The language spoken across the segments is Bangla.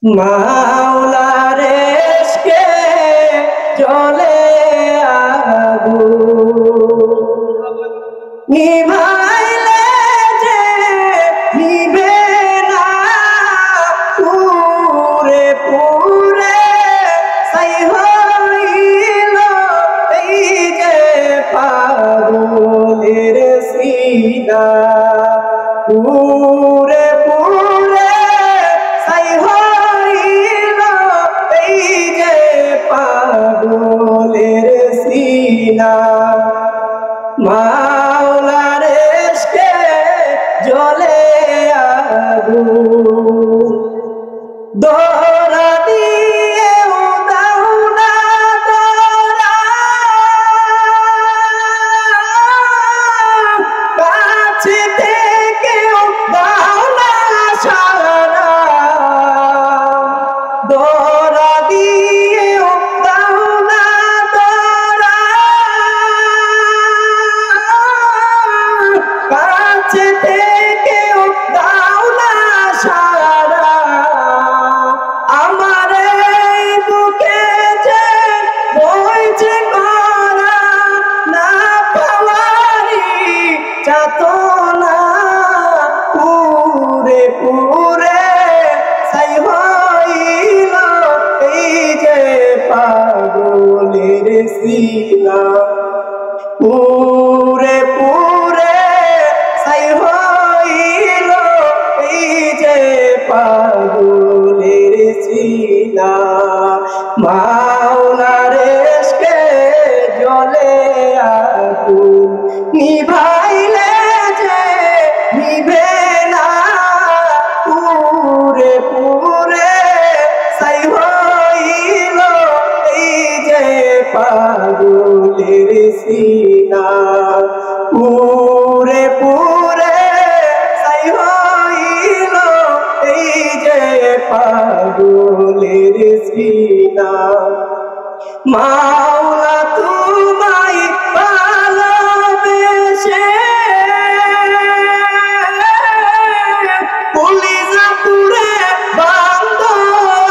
মাওলার ইশকে জ্বলে আগুন, নিভাইলে যে নিবে না, পুরে পুরে ছাই হইল এই যে পাগলের সিনা। পুরে পুরে ছাই হইল এই যে পাগলের সিনা। মাওলার ইশকে জ্বলে আগুন, দোরা দিয়ে দাও না দোরা, কাছে থেকেও দাও না সারা, দোরা দিয়ে দাও না দোরা, কাছে থেকেও দাও না সারা। আমার এই বুকে যে বইছে করা না পাওয়ারি যাতনা, পুরে পুরে ছাই হইল এই যে পাগলের সিনা। পুরে পুরে ছাই হইল এই যে পাগলের সিনা। মাওলার ইশকে জ্বলে আগুন, নিভাইলে যে নিভে না, পুরে পুরে ছাই হইল এই যে পাগলের সিনা। পুরে পুরে ছাই হইল এই যে পাগলের সিনা। মাওলা তোমায় ভালোবেসে কলিজা পুরে ভালোবাসে,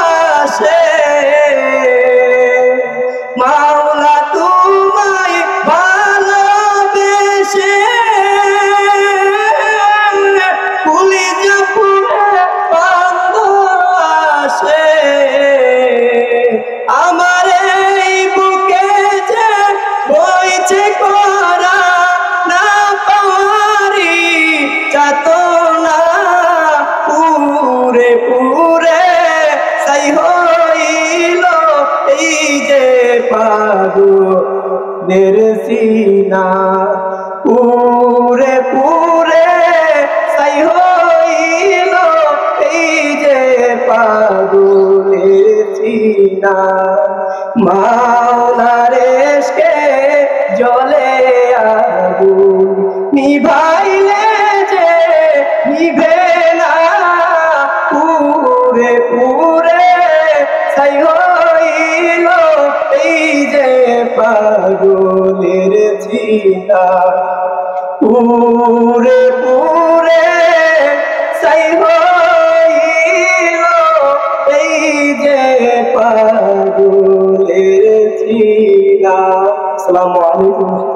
মাওলা তোমায় ভালোবেসে কলিজা পুরে ভালোবাসে। আমার এই বুকে যে বইছে করা না পাওয়ারি যাতনা, পুরে পুরে ছাই হইল এই যে পাগলের সিনা। পুরে পুরে ছাই হইল এই যে পাগলের সিনা। মাওলার ইশকে জ্বলে আগুন, নিভাইলে যে নিভে না, পুরে পুরে ছাই হইল এই যে পাগলের সিনা। পুরে পুরে ছাই হইল এই যে পাগলের সিনা। আসসালামু আলাইকুম।